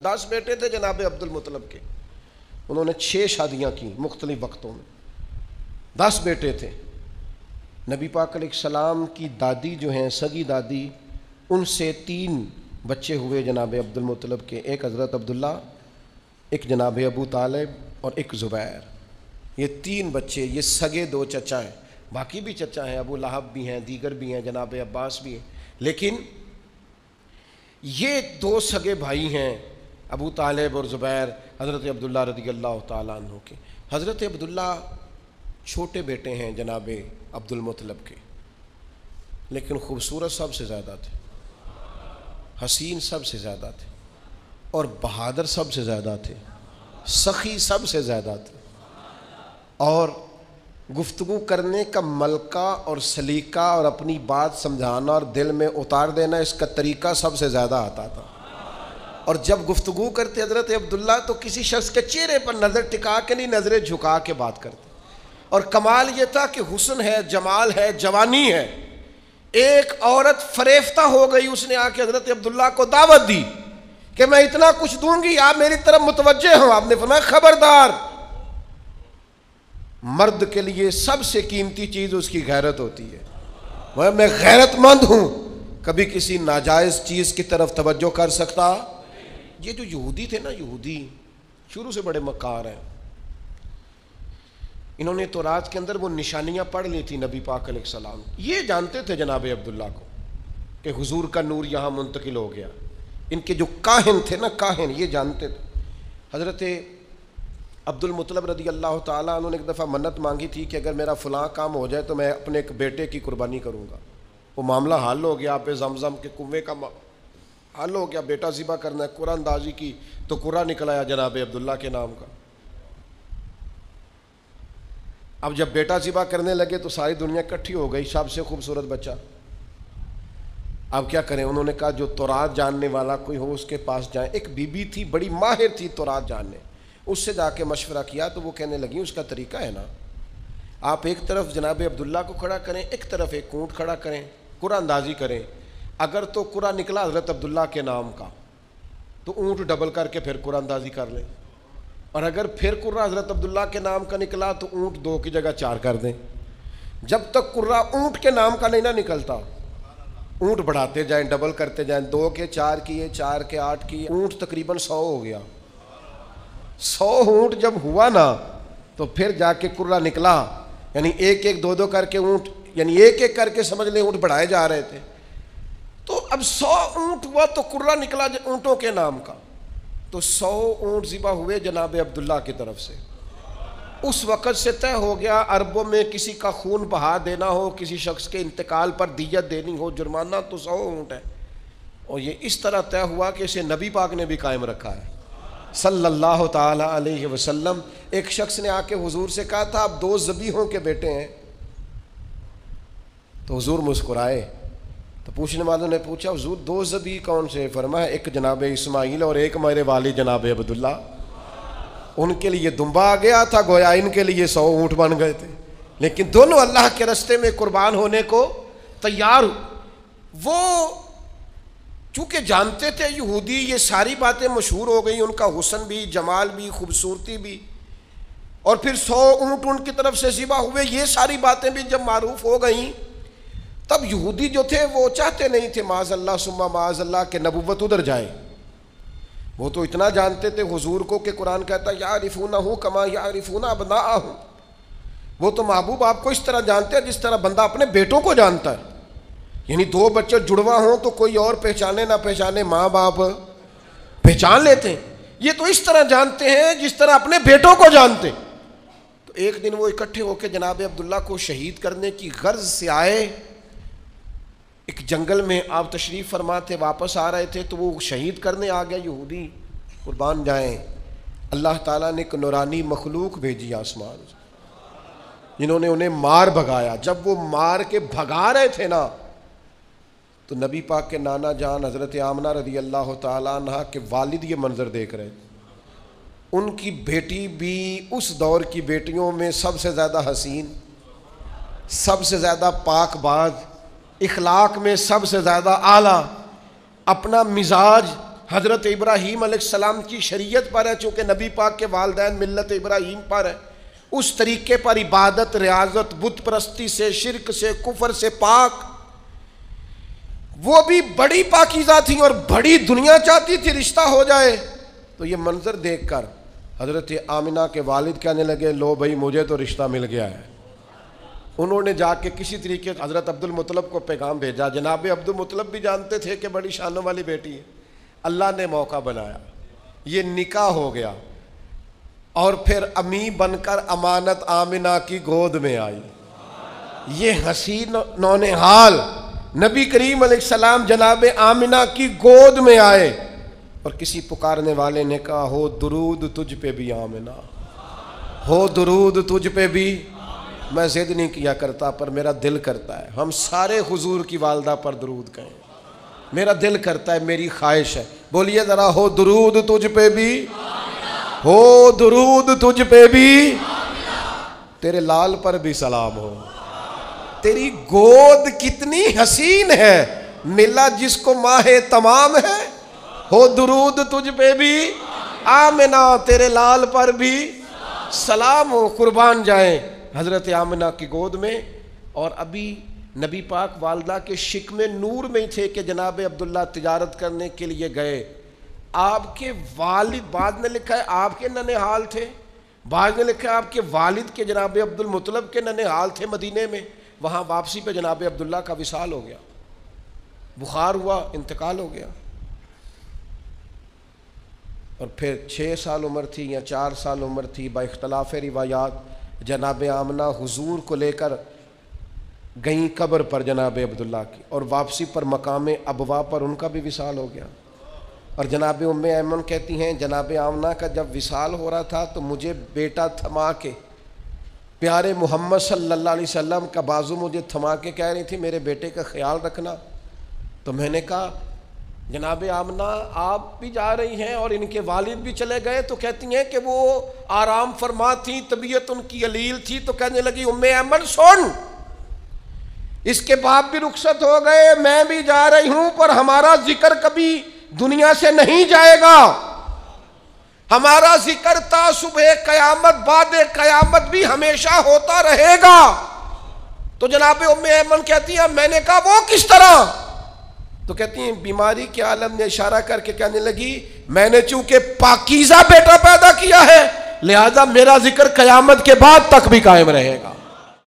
10 بیٹے تھے جناب عبد المطلب کے، انہوں نے 6 شادیاں کی مختلف وقتوں میں، 10 بیٹے تھے۔ نبی پاک علیہ السلام کی دادی جو ہیں سگی دادی، ان سے 3 بچے ہوئے جناب عبد المطلب کے، ایک حضرت عبداللہ، ایک جناب ابو طالب اور ایک زبیر۔ یہ 3 بچے، یہ سگے 2 چچا ہیں، باقی بھی چچا ہیں، ابو لہب بھی ہیں، دیگر بھی ہیں، جناب عباس بھی ہیں، لیکن یہ 2 سگے بھائی ہیں ابو طالب اور زبیر حضرت عبداللہ رضی اللہ تعالیٰ عنہ کے۔ حضرت عبداللہ چھوٹے بیٹے ہیں جناب عبد المطلب کے، لیکن خوبصورت سب سے زیادہ تھے، حسین سب سے زیادہ تھے، اور بہادر سب سے زیادہ تھے، سخی سب سے زیادہ تھے، اور گفتگو کرنے کا ملکہ اور سلیقہ اور اپنی بات سمجھانا اور دل میں اتار دینا، اس کا طریقہ سب سے زیادہ آتا تھا۔ اور جب گفتگو کرتے حضرت عبداللہ تو کسی شخص کے چہرے پر نظر ٹکا کے نہیں، نظریں جھکا کے بات کرتے، اور کمال یہ تھا کہ حسن ہے، جمال ہے، جوانی ہے۔ ایک عورت فریفتہ ہو گئی، اس نے آ کے حضرت عبداللہ کو دعوت دی کہ میں اتنا کچھ دوں گی، آپ میری طرف متوجہ ہوں۔ آپ نے فرمایا خبردار، مرد کے لیے سب سے قیمتی چیز اس کی غیرت ہوتی ہے، میں غیرت مند ہوں، کبھی کسی ناجائز چیز کی طرف توجہ کر سکتا۔ یہ جو یہودی تھے نا، یہودی شروع سے بڑے مکار ہیں، انہوں نے تورات کے اندر وہ نشانیاں پڑھ لی تھی نبی پاک علیہ السلام، یہ جانتے تھے جناب عبداللہ کو کہ حضور کا نور یہاں منتقل ہو گیا۔ ان کے جو کاہن تھے نا، کاہن، یہ جانتے تھے۔ حضرت عبد المطلب رضی اللہ تعالیٰ عنہ نے ایک دفعہ منت مانگی تھی کہ اگر میرا فلاں کام ہو جائے تو میں اپنے ایک بیٹے کی قربانی کروں گا۔ وہ معاملہ حل ہو گیا، آپ زمزم کے کنویں کا حل ہو گیا، بیٹا ذبح کرنا ہے، قرآن اندازی کی تو قرآن نکل آیا جناب عبداللہ کے نام کا۔ اب جب بیٹا ذبح کرنے لگے تو ساری دنیا اکٹھی ہو گئی، سب سے خوبصورت بچہ۔ اب کیا کریں؟ انہوں نے کہا جو تورات جاننے والا کوئی ہو اس کے پاس جائیں۔ ایک بی بی تھی بڑی ماہر تھی تورات جاننے، اس سے جا کے مشورہ کیا تو وہ کہنے لگی اس کا طریقہ ہے نا، آپ ایک طرف جناب عبداللہ کو کھڑا کریں، ایک طرف ایک اونٹ کھڑا کریں، قرآن اندازی کریں۔ اگر تو قرآن نکلا حضرت عبداللہ کے نام کا تو اونٹ ڈبل کر کے پھر قرآن اندازی کر لیں، اور اگر پھر قرآن حضرت عبداللہ کے نام کا نکلا تو اونٹ 2 کی جگہ 4 کر دیں۔ جب تک قرآن اونٹ کے نام کا نہیں نہ نکلتا، اونٹ بڑھاتے جائیں، ڈبل کرتے جائیں، 2 کے 4 کیے، 4 کے 8 کیے، اونٹ تقریباً 100 ہو گیا۔ 100 اونٹ جب ہوا نا تو پھر جا کے قرآن نکلا، یعنی 1 1 2 2 کر کے اونٹ، یعنی 1 1 کر کے سمجھ لیں اونٹ بڑھائے جا رہے تھے۔ تو اب 100 اونٹ ہوا تو قرآن نکلا اونٹوں کے نام کا، تو 100 اونٹ ذبح ہوئے جناب عبداللہ کی طرف سے۔ اس وقت سے طے ہو گیا عربوں میں کسی کا خون بہا دینا ہو، کسی شخص کے انتقال پر دیت دینی ہو، جرمانہ تو 100 اونٹ ہے۔ اور یہ اس طرح طے ہوا کہ اسے نبی پاک نے بھی قائم رکھا ہے صلی اللہ تعالی علیہ وسلم۔ ایک شخص نے آ کے حضور سے کہا تھا آپ 2 ذبیحوں کے بیٹے ہیں، تو حضور مسکرائے۔ تو پوچھنے والوں نے پوچھا حضور 2 ذبیح کون سے؟ فرمایا ایک جناب اسماعیل اور ایک میرے والد جناب عبداللہ۔ ان کے لیے دمبا آ گیا تھا، گویا ان کے لیے 100 اونٹ بن گئے تھے، لیکن دونوں اللہ کے راستے میں قربان ہونے کو تیار۔ وہ چونکہ جانتے تھے یہودی، یہ ساری باتیں مشہور ہو گئی، ان کا حسن بھی، جمال بھی، خوبصورتی بھی، اور پھر 100 اونٹ ان کی طرف سے ذبح ہوئے، یہ ساری باتیں بھی جب معروف ہو گئیں، تب یہودی جو تھے وہ چاہتے نہیں تھے معاذ اللہ ثم معاذ اللہ کہ نبوت ادھر جائے۔ وہ تو اتنا جانتے تھے حضور کو کہ قرآن کہتا ہے یعرفونہ کما یعرفون ابناءہم، وہ تو محبوب آپ کو اس طرح جانتے ہیں جس طرح بندہ اپنے بیٹوں کو جانتا ہے، یعنی 2 بچے جڑواں ہوں تو کوئی اور پہچانے نہ پہچانے، ماں باپ پہچان لیتے ہیں، یہ تو اس طرح جانتے ہیں جس طرح اپنے بیٹوں کو جانتے۔ تو ایک دن وہ اکٹھے ہو کے جناب عبداللہ کو شہید کرنے کی غرض سے آئے۔ ایک جنگل میں آپ تشریف فرما تھے، واپس آ رہے تھے تو وہ شہید کرنے آ گیا یہودی، قربان جائیں۔ اللہ تعالیٰ نے ایک نورانی مخلوق بھیجی آسمان سے، جنہوں نے انہیں مار بھگایا۔ جب وہ مار کے بھگا رہے تھے نا تو نبی پاک کے نانا جان حضرت آمنہ رضی اللہ تعالیٰ عنہ کے والد یہ منظر دیکھ رہے تھے۔ ان کی بیٹی بھی اس دور کی بیٹیوں میں سب سے زیادہ حسین، سب سے زیادہ پاک باز، اخلاق میں سب سے زیادہ اعلیٰ، اپنا مزاج حضرت ابراہیم علیہ السلام کی شریعت پر ہے، چونکہ نبی پاک کے والدین ملت ابراہیم پر ہے، اس طریقے پر عبادت، ریاضت، بت پرستی سے، شرک سے، کفر سے پاک، وہ بھی بڑی پاکیزہ تھیں اور بڑی دنیا چاہتی تھی رشتہ ہو جائے۔ تو یہ منظر دیکھ کر حضرت آمنہ کے والد کہنے لگے لو بھائی مجھے تو رشتہ مل گیا ہے۔ انہوں نے جا کے کسی طریقے سے حضرت عبد المطلب کو پیغام بھیجا۔ جناب عبد المطلب بھی جانتے تھے کہ بڑی شانوں والی بیٹی ہے، اللہ نے موقع بنایا، یہ نکاح ہو گیا، اور پھر امی بن کر امانت آمنہ کی گود میں آئی۔ یہ حسین نونہال نبی کریم علیہ السلام جناب آمنہ کی گود میں آئے، اور کسی پکارنے والے نے کہا ہو درود تجھ پہ بھی آمنہ، ہو درود تجھ پہ بھی۔ میں ضد نہیں کیا کرتا پر میرا دل کرتا ہے ہم سارے حضور کی والدہ پر درود کہیں، میرا دل کرتا ہے، میری خواہش ہے۔ بولیے ذرا ہو درود تجھ پہ بھی، ہو درود تجھ پہ بھی، تیرے لال پر بھی سلام ہو، تیری گود کتنی حسین ہے، ملا جس کو ماہ تمام ہے، ہو درود تجھ پہ بھی آمنہ، تیرے لال پر بھی سلام ہو۔ قربان جائیں حضرت آمنہ کی گود میں، اور ابھی نبی پاک والدہ کے شکم نور میں ہی تھے کہ جناب عبداللہ تجارت کرنے کے لیے گئے۔ آپ کے والد، بعد نے لکھا ہے آپ کے ننہال تھے، بعد نے لکھا ہے آپ کے والد کے جناب عبد المطلب کے ننہال تھے مدینے میں، وہاں واپسی پہ جناب عبداللہ کا وصال ہو گیا، بخار ہوا، انتقال ہو گیا، اور پھر 6 سال عمر تھی یا 4 سال عمر تھی، با اختلاف روایات جناب آمنہ حضور کو لے کر گئیں قبر پر جناب عبداللہ کی، اور واپسی پر مقام ابوا پر ان کا بھی وصال ہو گیا۔ اور جناب ام ایمن کہتی ہیں جناب آمنہ کا جب وصال ہو رہا تھا تو مجھے بیٹا تھما کے، پیارے محمد صلی اللہ علیہ وسلم کا بازو مجھے تھما کے کہہ رہی تھی میرے بیٹے کا خیال رکھنا۔ تو میں نے کہا جناب آمنہ آپ بھی جا رہی ہیں اور ان کے والد بھی چلے گئے، تو کہتی ہیں کہ وہ آرام فرما تھی، طبیعت ان کی علیل تھی، تو کہنے لگی ام ایمن سن، اس کے باپ بھی رخصت ہو گئے، میں بھی جا رہی ہوں، پر ہمارا ذکر کبھی دنیا سے نہیں جائے گا، ہمارا ذکر تا صبح قیامت بعد قیامت بھی ہمیشہ ہوتا رہے گا۔ تو جناب ام ایمن کہتی ہیں میں نے کہا وہ کس طرح؟ تو کہتی ہیں بیماری کے عالم نے اشارہ کر کے کہنے لگی میں نے چونکہ پاکیزہ بیٹا پیدا کیا ہے لہذا میرا ذکر قیامت کے بعد تک بھی قائم رہے گا۔